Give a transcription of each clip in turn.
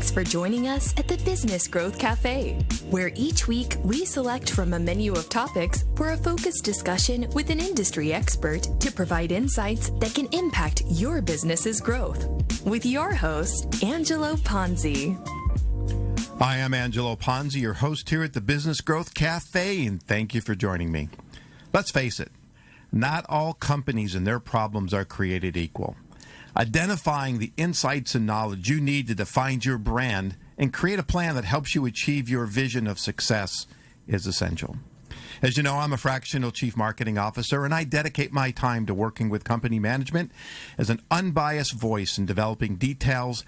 Thanks for joining us at the Business Growth Cafe, where each week we select from a menu of topics for a focused discussion with an industry expert to provide insights that can impact your business's growth. With your host, Angelo Ponzi. Hi, I'm Angelo Ponzi, your host here at the Business Growth Cafe, and thank you for joining me. Let's face it, not all companies and their problems are created equal. Identifying the insights and knowledge you need to define your brand and create a plan that helps you achieve your vision of success is essential. As you know, I'm a fractional chief marketing officer, and I dedicate my time to working with company management as an unbiased voice in developing details,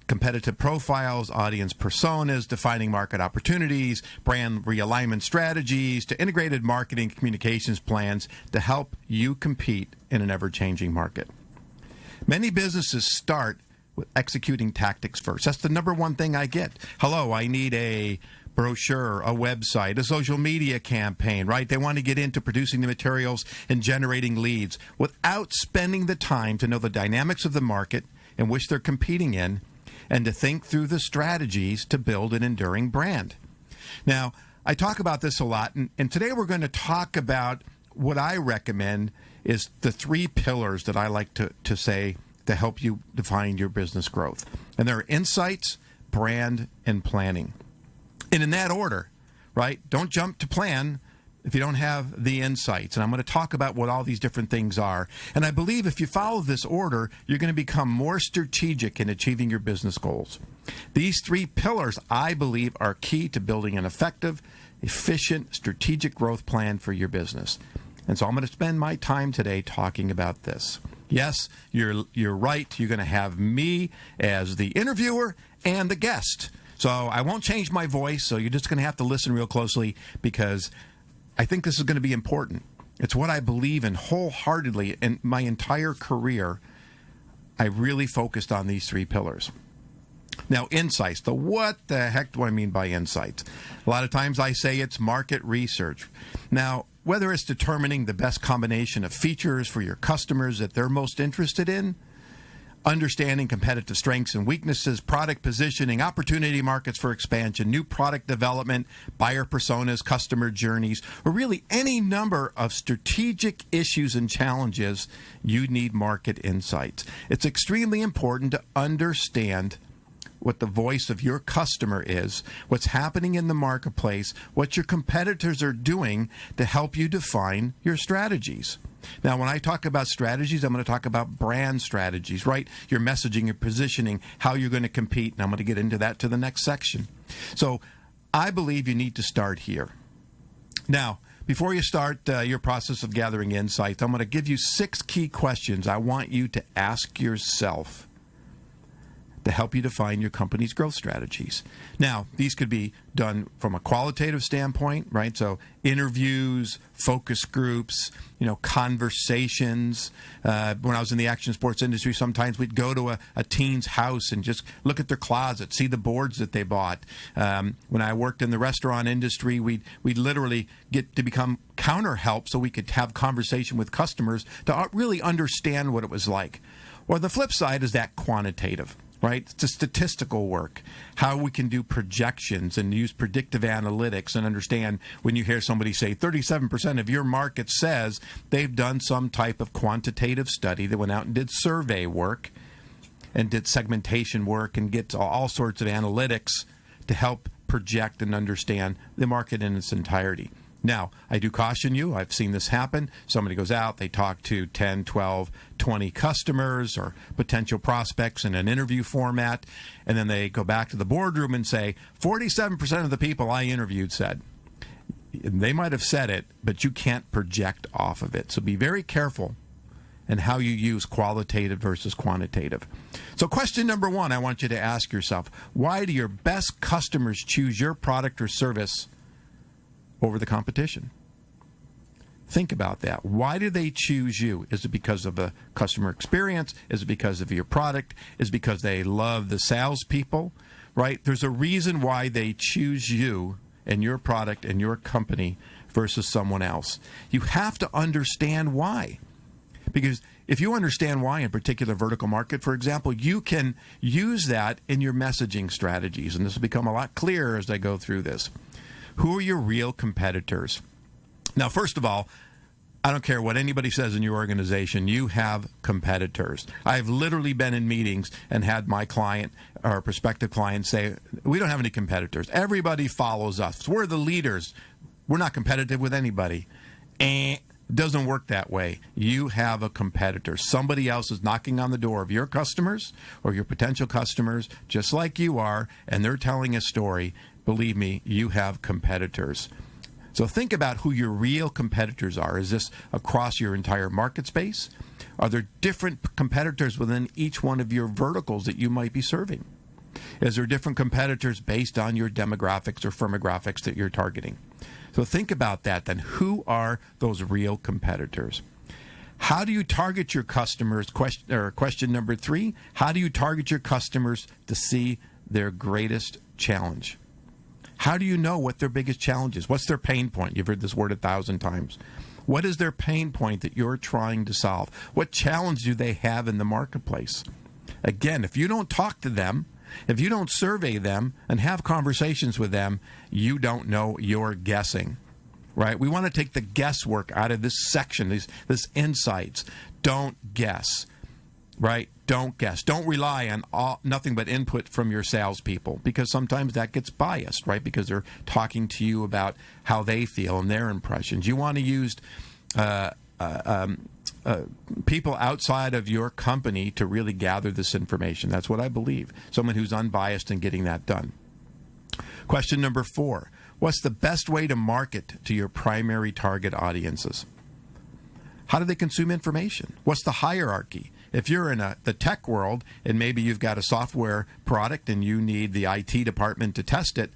competitive profiles, audience personas, defining market opportunities, brand realignment strategies, to integrated marketing communications plans to help you compete in an ever-changing market. Many businesses start with executing tactics first. That's the number one thing I get. Hello, I need a brochure, a website, a social media campaign, right? They want to get into producing the materials and generating leads without spending the time to know the dynamics of the market in which they're competing in and to think through the strategies to build an enduring brand. Now, I talk about this a lot, and today we're going to talk about what I recommend is the three pillars that I like to say to help you define your business growth. And they're insights, brand, and planning. And in that order, right? Don't jump to plan if you don't have the insights. And I'm going to talk about what all these different things are. And I believe if you follow this order, you're going to become more strategic in achieving your business goals. These three pillars, I believe, are key to building an effective, efficient, strategic growth plan for your business. And so I'm going to spend my time today talking about this. Yes, you're right. You're going to have me as the interviewer and the guest. So I won't change my voice, so you're just going to have to listen real closely because I think this is going to be important. It's what I believe in wholeheartedly. In my entire career, I really focused on these three pillars. Now, insights. So what the heck do I mean by insights? A lot of times I say it's market research. Now, whether it's determining the best combination of features for your customers that they're most interested in, understanding competitive strengths and weaknesses, product positioning, opportunity markets for expansion, new product development, buyer personas, customer journeys, or really any number of strategic issues and challenges, you need market insights. It's extremely important to understand what the voice of your customer is, what's happening in the marketplace, what your competitors are doing to help you define your strategies. Now, when I talk about strategies, I'm going to talk about brand strategies, right? Your messaging, your positioning, how you're going to compete, and I'm going to get into that to the next section. So I believe you need to start here. Now, before you start your process of gathering insights, I'm going to give you 6 key questions I want you to ask yourself to help you define your company's growth strategies. Now, these could be done from a qualitative standpoint, right? So interviews, focus groups, conversations. When I was in the action sports industry, sometimes we'd go to a teen's house and just look at their closet, see the boards that they bought. When I worked in the restaurant industry, we'd literally get to become counter help so we could have conversation with customers to really understand what it was like. Or the flip side is that quantitative. Right? It's the statistical work, how we can do projections and use predictive analytics and understand when you hear somebody say 37% of your market says they've done some type of quantitative study that went out and did survey work and did segmentation work and gets all sorts of analytics to help project and understand the market in its entirety. Now, I do caution you, I've seen this happen. Somebody goes out, they talk to 10, 12, 20 customers or potential prospects in an interview format, and then they go back to the boardroom and say, 47% of the people I interviewed said. They might have said it, but you can't project off of it. So be very careful in how you use qualitative versus quantitative. So question number 1, I want you to ask yourself, why do your best customers choose your product or service over the competition? Think about that. Why do they choose you? Is it because of the customer experience? Is it because of your product? Is it because they love the salespeople? Right? There's a reason why they choose you and your product and your company versus someone else. You have to understand why. Because if you understand why in a particular vertical market, for example, you can use that in your messaging strategies. And this will become a lot clearer as I go through this. Who are your real competitors? Now, first of all, I don't care what anybody says in your organization, you have competitors. I've literally been in meetings and had my client or prospective client say, we don't have any competitors. Everybody follows us. We're the leaders. We're not competitive with anybody. And it doesn't work that way. You have a competitor. Somebody else is knocking on the door of your customers or your potential customers, just like you are, and they're telling a story. Believe me, you have competitors. So think about who your real competitors are. Is this across your entire market space? Are there different competitors within each one of your verticals that you might be serving? Is there different competitors based on your demographics or firmographics that you're targeting? So think about that then. Who are those real competitors? How do you target your customers? Question number 3, how do you target your customers to see their greatest challenge? How do you know what their biggest challenge is? What's their pain point? You've heard this word 1,000 times. What is their pain point that you're trying to solve? What challenge do they have in the marketplace? Again, if you don't talk to them, if you don't survey them and have conversations with them, you don't know, you're guessing, right? We want to take the guesswork out of this section, this insights. Don't guess, right? Don't guess. Don't rely on nothing but input from your salespeople, because sometimes that gets biased, right? Because they're talking to you about how they feel and their impressions. You want to use people outside of your company to really gather this information. That's what I believe. Someone who's unbiased in getting that done. Question number 4. What's the best way to market to your primary target audiences? How do they consume information? What's the hierarchy? If you're in the tech world and maybe you've got a software product and you need the IT department to test it,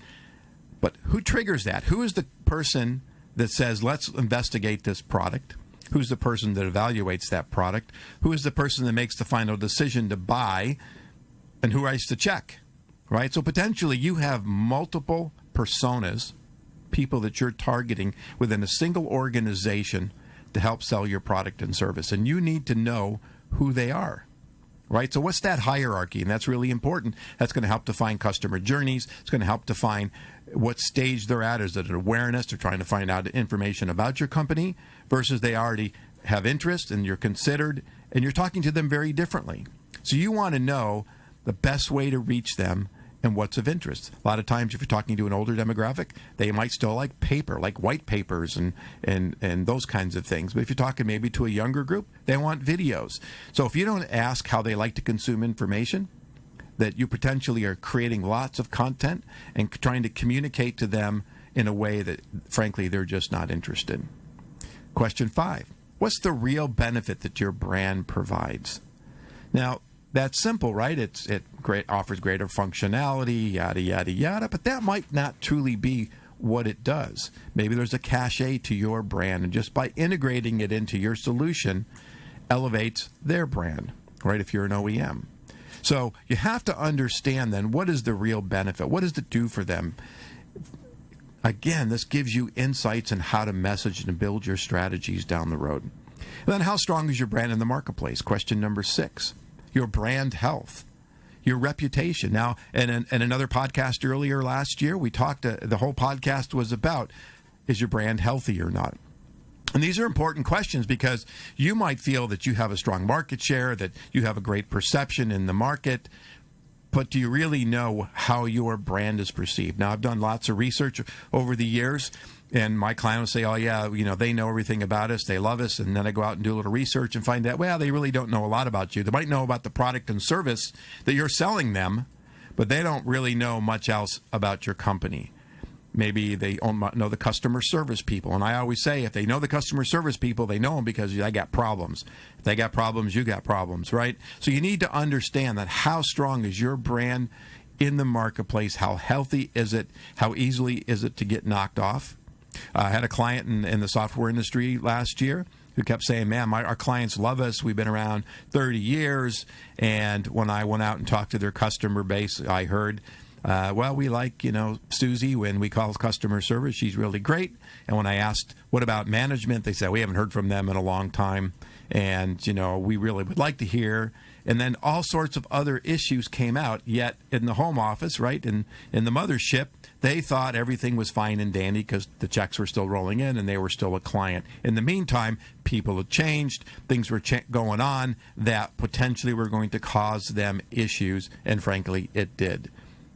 but who triggers that? Who is the person that says, let's investigate this product? Who's the person that evaluates that product? Who is the person that makes the final decision to buy? And who writes the check, right? So potentially you have multiple personas, people that you're targeting within a single organization to help sell your product and service. And you need to know who they are, right? So what's that hierarchy? And that's really important. That's going to help define customer journeys. It's going to help define what stage they're at. Is it an awareness? They're trying to find out information about your company versus they already have interest and you're considered and you're talking to them very differently. So you want to know the best way to reach them and what's of interest. A lot of times if you're talking to an older demographic, they might still like paper, like white papers and those kinds of things. But if you're talking maybe to a younger group, they want videos. So if you don't ask how they like to consume information, that you potentially are creating lots of content and trying to communicate to them in a way that, frankly, they're just not interested. Question 5, what's the real benefit that your brand provides? Now, that's simple, right? It offers greater functionality, yada, yada, yada, but that might not truly be what it does. Maybe there's a cachet to your brand, and just by integrating it into your solution, elevates their brand, right, if you're an OEM. So you have to understand then, what is the real benefit? What does it do for them? Again, this gives you insights on how to message and build your strategies down the road. And then how strong is your brand in the marketplace? Question number 6, your brand health, your reputation. Now, in another podcast earlier last year, we talked, the whole podcast was about, is your brand healthy or not? And these are important questions because you might feel that you have a strong market share, that you have a great perception in the market, but do you really know how your brand is perceived? Now, I've done lots of research over the years, and my client will say, oh, yeah, they know everything about us, they love us, and then I go out and do a little research and find out, well, they really don't know a lot about you. They might know about the product and service that you're selling them, but they don't really know much else about your company. Maybe they know the customer service people. And I always say, if they know the customer service people, they know them because they got problems. If they got problems, you got problems, right? So you need to understand that how strong is your brand in the marketplace? How healthy is it? How easily is it to get knocked off? I had a client in the software industry last year who kept saying, man, our clients love us. We've been around 30 years. And when I went out and talked to their customer base, I heard, well, we like, Susie when we call customer service. She's really great. And when I asked, what about management? They said, we haven't heard from them in a long time. and, we really would like to hear. And then all sorts of other issues came out, yet in the home office, right, in the mothership, they thought everything was fine and dandy because the checks were still rolling in and they were still a client. In the meantime, people had changed, things were going on that potentially were going to cause them issues, and frankly, it did.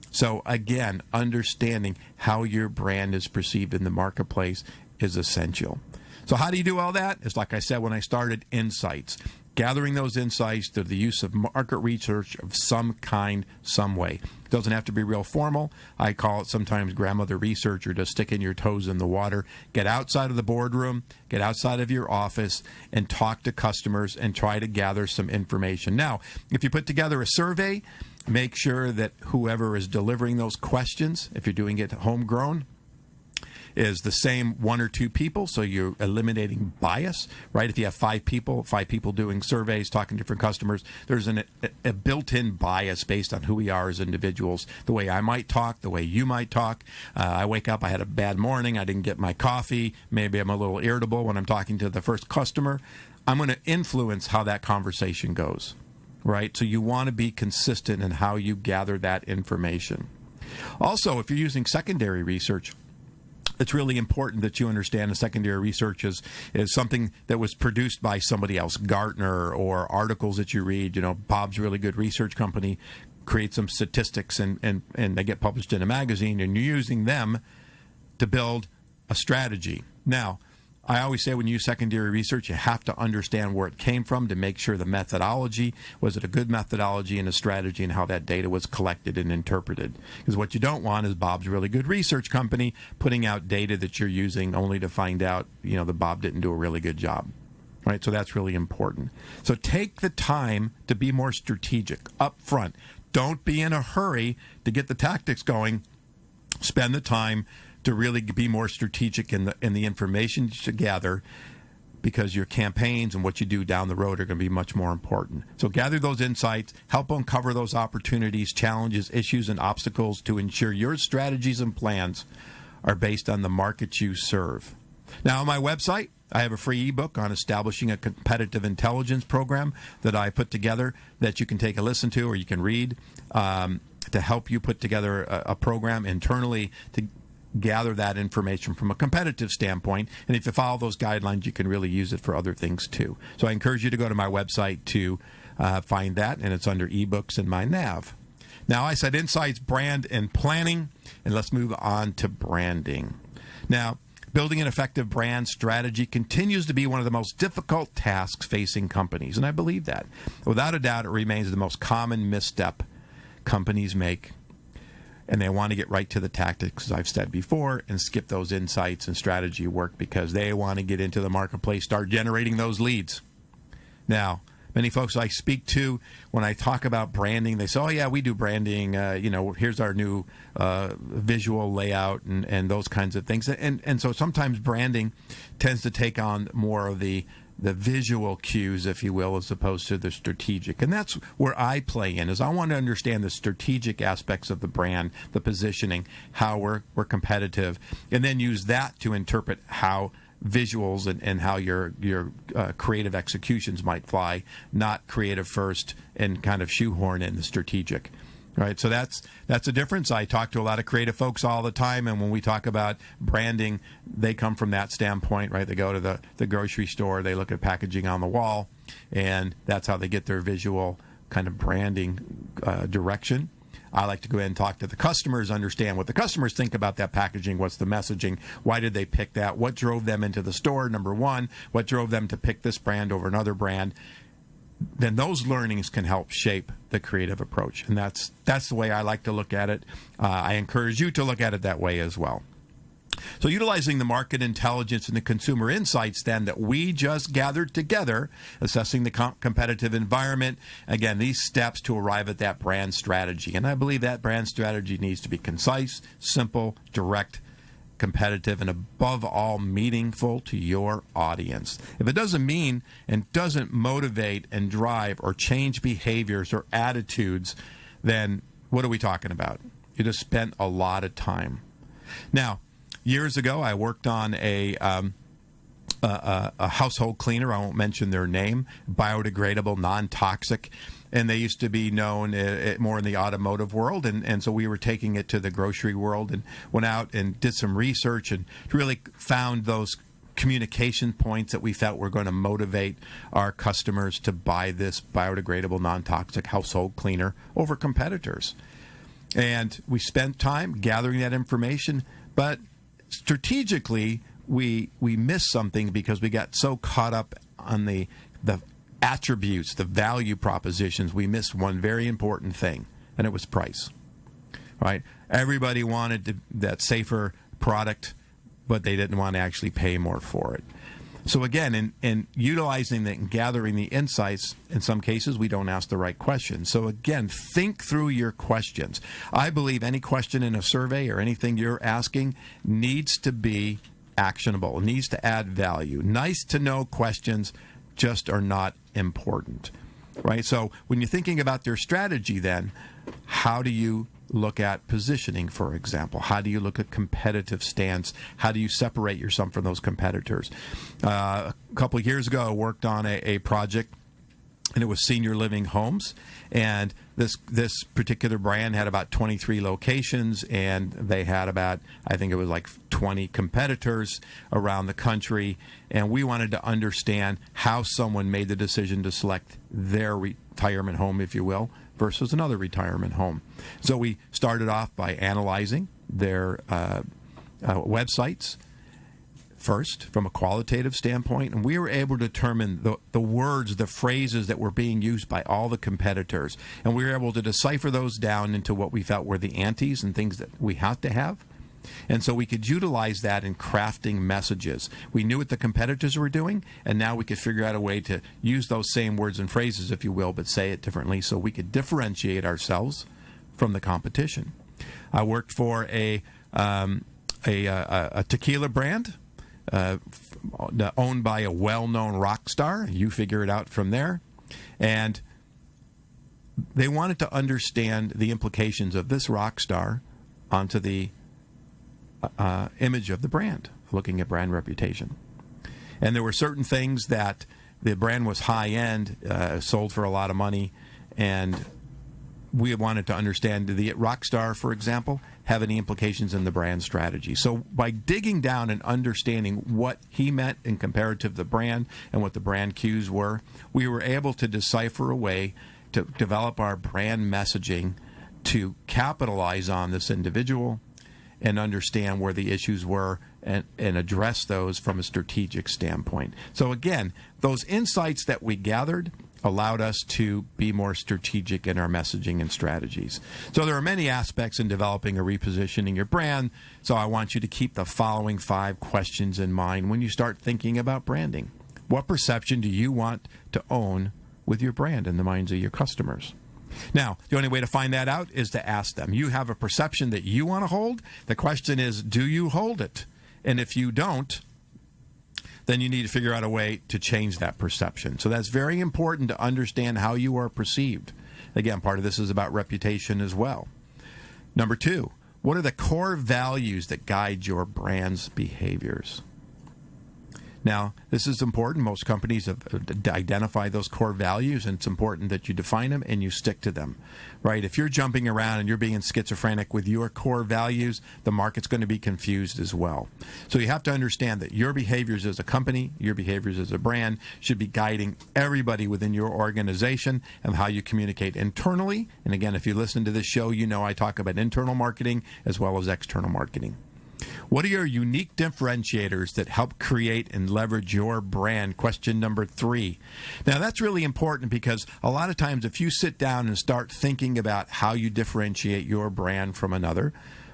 So again, understanding how your brand is perceived in the marketplace is essential. So how do you do all that? It's like I said when I started, insights. Gathering those insights through the use of market research of some kind, some way. It doesn't have to be real formal. I call it sometimes grandmother research, or just sticking your toes in the water. Get outside of the boardroom, get outside of your office, and talk to customers and try to gather some information. Now, if you put together a survey, make sure that whoever is delivering those questions, if you're doing it homegrown, is the same one or two people, so you're eliminating bias, right? If you have five people doing surveys, talking to different customers, there's a built-in bias based on who we are as individuals, the way I might talk, the way you might talk. I wake up, I had a bad morning, I didn't get my coffee, maybe I'm a little irritable when I'm talking to the first customer. I'm going to influence how that conversation goes, right? So you want to be consistent in how you gather that information. Also, if you're using secondary research, it's really important that you understand the secondary research is something that was produced by somebody else, Gartner, or articles that you read. Bob's really good research company creates some statistics and they get published in a magazine, and you're using them to build a strategy. Now, I always say when you use secondary research, you have to understand where it came from to make sure the methodology, was it a good methodology and a strategy, and how that data was collected and interpreted. Because what you don't want is Bob's really good research company putting out data that you're using only to find out, that Bob didn't do a really good job. Right? So that's really important. So take the time to be more strategic up front. Don't be in a hurry to get the tactics going. Spend the time to really be more strategic in the information you should gather, because your campaigns and what you do down the road are going to be much more important. So gather those insights, help uncover those opportunities, challenges, issues, and obstacles to ensure your strategies and plans are based on the market you serve. Now, on my website, I have a free ebook on establishing a competitive intelligence program that I put together that you can take a listen to, or you can read to help you put together a program internally to gather that information from a competitive standpoint. And if you follow those guidelines, you can really use it for other things too. So I encourage you to go to my website to find that, and it's under ebooks in my nav. Now, I said insights, brand, and planning, and let's move on to branding. Now, building an effective brand strategy continues to be one of the most difficult tasks facing companies, and I believe that. Without a doubt, it remains the most common misstep companies make, and they want to get right to the tactics, as I've said before, and skip those insights and strategy work because they want to get into the marketplace, start generating those leads. Now, many folks I speak to, when I talk about branding, they say, oh, yeah, we do branding. Here's our new visual layout and those kinds of things. And so sometimes branding tends to take on more of the visual cues, if you will, as opposed to the strategic. And that's where I play in, is I want to understand the strategic aspects of the brand, the positioning, how we're competitive, and then use that to interpret how visuals and how your creative executions might fly, not creative first and kind of shoehorn in the strategic. Right, so that's a difference. I talk to a lot of creative folks all the time, and when we talk about branding, they come from that standpoint, right? They go to the grocery store, they look at packaging on the wall, and that's how they get their visual kind of branding direction. I like to go ahead and talk to the customers, understand what the customers think about that packaging, what's the messaging, why did they pick that, what drove them into the store, number one, what drove them to pick this brand over another brand. Then those learnings can help shape the creative approach. And that's the way I like to look at it. I encourage you to look at it that way as well. So utilizing the market intelligence and the consumer insights then that we just gathered together, assessing the competitive environment, again, these steps to arrive at that brand strategy. And I believe that brand strategy needs to be concise, simple, direct, competitive, and above all, meaningful to your audience. If it doesn't mean and doesn't motivate and drive or change behaviors or attitudes, then what are we talking about? You just spent a lot of time. Now, years ago, I worked on a a household cleaner. I won't mention their name. Biodegradable, non-toxic. And they used to be known more in the automotive world. And so we were taking it to the grocery world and went out and did some research and really found those communication points that we felt were going to motivate our customers to buy this biodegradable, non-toxic household cleaner over competitors. And we spent time gathering that information, but strategically, we missed something because we got so caught up on the attributes, the value propositions. We missed one very important thing, and it was price. Right? Everybody wanted that safer product, but they didn't want to actually pay more for it. So again, in utilizing that and gathering the insights, in some cases, we don't ask the right questions. So again, think through your questions. I believe any question in a survey or anything you're asking needs to be actionable, needs to add value. Nice to know questions just are not important, right? So when you're thinking about their strategy then, how do you look at positioning, for example? How do you look at competitive stance? How do you separate yourself from those competitors? A couple of years ago, I worked on a project, and it was senior living homes. And this particular brand had about 23 locations, and they had about, I think it was like 20 competitors around the country. And we wanted to understand how someone made the decision to select their retirement home, if you will, versus another retirement home. So we started off by analyzing their websites first from a qualitative standpoint, and we were able to determine the words, the phrases that were being used by all the competitors, and we were able to decipher those down into what we felt were the antes and things that we have to have. And so we could utilize that in crafting messages. We knew what the competitors were doing, and now we could figure out a way to use those same words and phrases, if you will, but say it differently so we could differentiate ourselves from the competition. I worked for a tequila brand owned by a well-known rock star. You figure it out from there. And they wanted to understand the implications of this rock star onto the image of the brand, looking at brand reputation. And there were certain things that the brand was high-end, sold for a lot of money, and we wanted to understand, did the rock star, for example, have any implications in the brand strategy? So by digging down and understanding what he meant in comparative to the brand and what the brand cues were, we were able to decipher a way to develop our brand messaging to capitalize on this individual and understand where the issues were and address those from a strategic standpoint. So again, those insights that we gathered allowed us to be more strategic in our messaging and strategies. So there are many aspects in developing or repositioning your brand, so I want you to keep the following 5 questions in mind when you start thinking about branding. What perception do you want to own with your brand in the minds of your customers? Now, the only way to find that out is to ask them. You have a perception that you want to hold. The question is, do you hold it? And if you don't, then you need to figure out a way to change that perception. So that's very important to understand how you are perceived. Again, part of this is about reputation as well. Number 2, what are the core values that guide your brand's behaviors? Now, this is important. Most companies have identified those core values, and it's important that you define them and you stick to them, right? If you're jumping around and you're being schizophrenic with your core values, the market's going to be confused as well. So you have to understand that your behaviors as a company, your behaviors as a brand should be guiding everybody within your organization and how you communicate internally. And again, if you listen to this show, you know I talk about internal marketing as well as external marketing. What are your unique differentiators that help create and leverage your brand? Question number 3. Now, that's really important because a lot of times if you sit down and start thinking about how you differentiate your brand from another,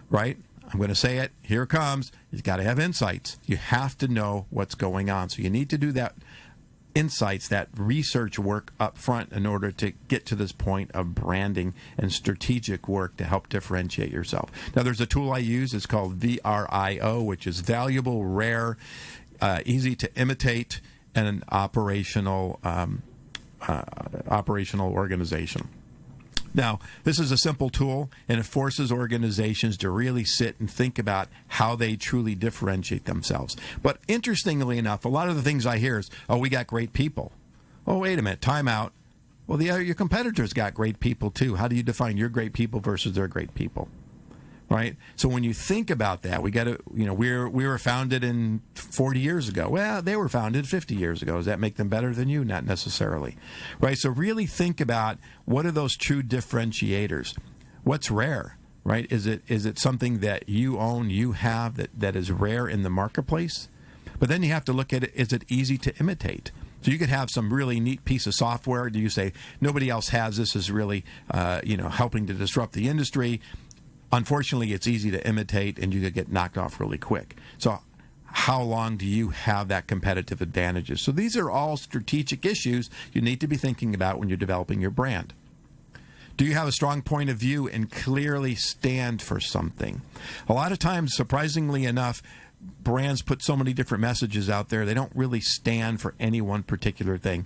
right? I'm going to say it. Here it comes. You've got to have insights. You have to know what's going on. So you need to do that insights, that research work up front in order to get to this point of branding and strategic work to help differentiate yourself. Now, there's a tool I use. It's called VRIO, which is valuable, rare, easy to imitate, and an operational organization. Now, this is a simple tool, and it forces organizations to really sit and think about how they truly differentiate themselves. But interestingly enough, a lot of the things I hear is, oh, we got great people. Oh, wait a minute, time out. Well, your competitors got great people too. How do you define your great people versus their great people? Right? So when you think about that, we got to, we were founded in 40 years ago. Well, they were founded 50 years ago. Does that make them better than you? Not necessarily. Right? So really think about, what are those true differentiators? What's rare? Right? Is it something that you own, you have, that is rare in the marketplace? But then you have to look at it, is it easy to imitate? So you could have some really neat piece of software. Do you say, nobody else has this, is really helping to disrupt the industry? Unfortunately, it's easy to imitate, and you could get knocked off really quick. So how long do you have that competitive advantages? So these are all strategic issues you need to be thinking about when you're developing your brand. Do you have a strong point of view and clearly stand for something? A lot of times, surprisingly enough, brands put so many different messages out there, they don't really stand for any one particular thing.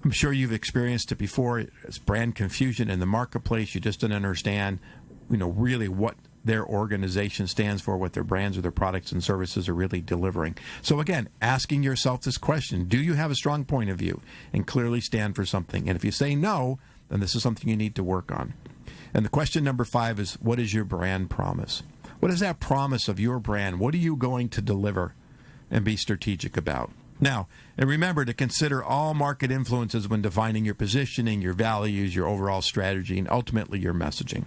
I'm sure you've experienced it before. It's brand confusion in the marketplace. You just don't understand really what their organization stands for, what their brands or their products and services are really delivering. So again, asking yourself this question, do you have a strong point of view and clearly stand for something? And if you say no, then this is something you need to work on. And the question number 5 is, what is your brand promise? What is that promise of your brand? What are you going to deliver and be strategic about? Now, and remember to consider all market influences when defining your positioning, your values, your overall strategy, and ultimately your messaging.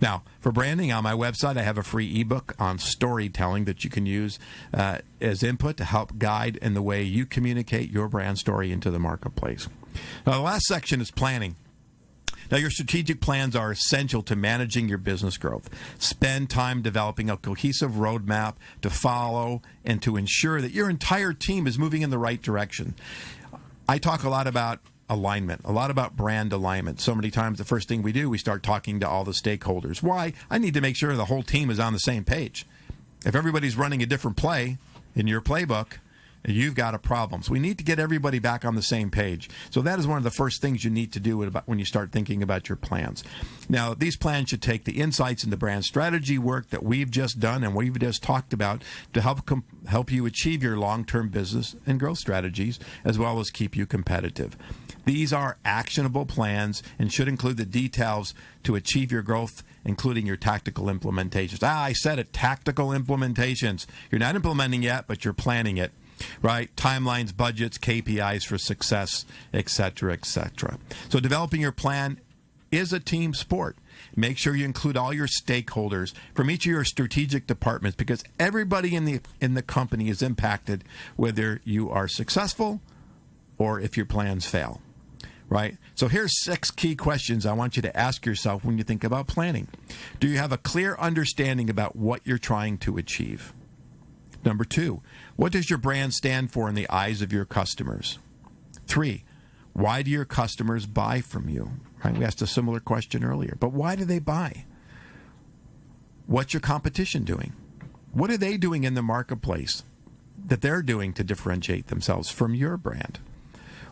Now, for branding, on my website, I have a free ebook on storytelling that you can use as input to help guide in the way you communicate your brand story into the marketplace. Now, the last section is planning. Now, your strategic plans are essential to managing your business growth. Spend time developing a cohesive roadmap to follow and to ensure that your entire team is moving in the right direction. I talk a lot about alignment, a lot about brand alignment. So many times the first thing we do, we start talking to all the stakeholders. Why? I need to make sure the whole team is on the same page. If everybody's running a different play in your playbook, you've got a problem. So we need to get everybody back on the same page. So that is one of the first things you need to do when you start thinking about your plans. Now, these plans should take the insights into brand strategy work that we've just done and we've just talked about to help you achieve your long-term business and growth strategies, as well as keep you competitive. These are actionable plans and should include the details to achieve your growth, including your tactical implementations. I said it, tactical implementations. You're not implementing yet, but you're planning it. Right? Timelines, budgets, KPIs for success, etc., etc. So developing your plan is a team sport. Make sure you include all your stakeholders from each of your strategic departments, because everybody in the company is impacted whether you are successful or if your plans fail. Right? So here's 6 key questions I want you to ask yourself when you think about planning. Do you have a clear understanding about what you're trying to achieve? Number 2, what does your brand stand for in the eyes of your customers? 3, why do your customers buy from you? Right? We asked a similar question earlier, but why do they buy? What's your competition doing? What are they doing in the marketplace that they're doing to differentiate themselves from your brand?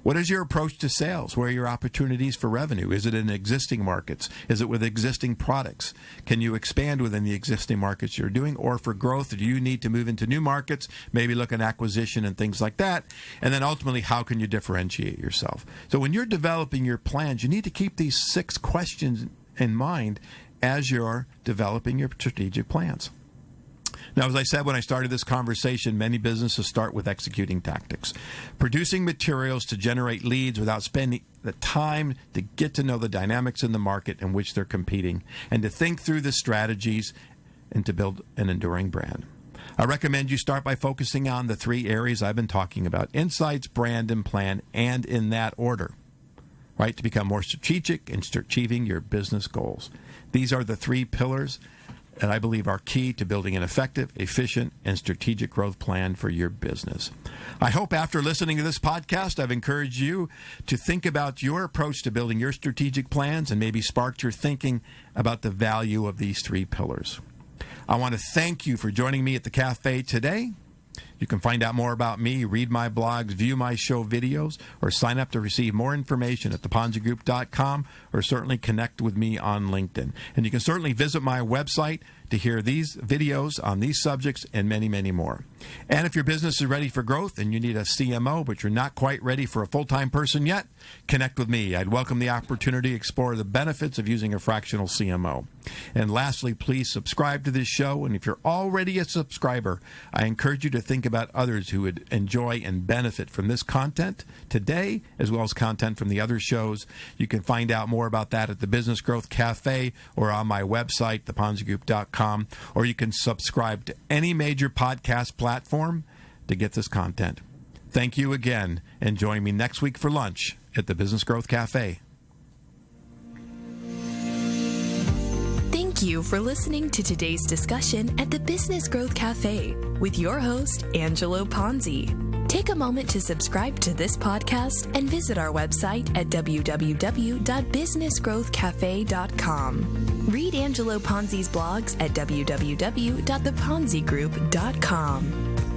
What is your approach to sales? Where are your opportunities for revenue? Is it in existing markets? Is it with existing products? Can you expand within the existing markets you're doing? Or for growth, do you need to move into new markets, maybe look at acquisition and things like that? And then ultimately, how can you differentiate yourself? So when you're developing your plans, you need to keep these 6 questions in mind as you're developing your strategic plans. Now, as I said when I started this conversation, many businesses start with executing tactics, producing materials to generate leads without spending the time to get to know the dynamics in the market in which they're competing and to think through the strategies and to build an enduring brand. I recommend you start by focusing on the 3 areas I've been talking about: insights, brand, and plan, and in that order, right, to become more strategic in achieving your business goals. These are the 3 pillars that I believe are key to building an effective, efficient, and strategic growth plan for your business. I hope after listening to this podcast, I've encouraged you to think about your approach to building your strategic plans and maybe sparked your thinking about the value of these 3 pillars. I want to thank you for joining me at the cafe today. You can find out more about me, read my blogs, view my show videos, or sign up to receive more information at theponzigroup.com, or certainly connect with me on LinkedIn. And you can certainly visit my website to hear these videos on these subjects and many, many more. And if your business is ready for growth and you need a CMO, but you're not quite ready for a full-time person yet, connect with me. I'd welcome the opportunity to explore the benefits of using a fractional CMO. And lastly, please subscribe to this show. And if you're already a subscriber, I encourage you to think about others who would enjoy and benefit from this content today, as well as content from the other shows. You can find out more about that at the Business Growth Cafe or on my website, theponzigroup.com. Or you can subscribe to any major podcast platform to get this content. Thank you again, and join me next week for lunch at the Business Growth Cafe. Thank you for listening to today's discussion at the Business Growth Cafe with your host, Angelo Ponzi. Take a moment to subscribe to this podcast and visit our website at www.businessgrowthcafe.com. Read Angelo Ponzi's blogs at www.theponzigroup.com.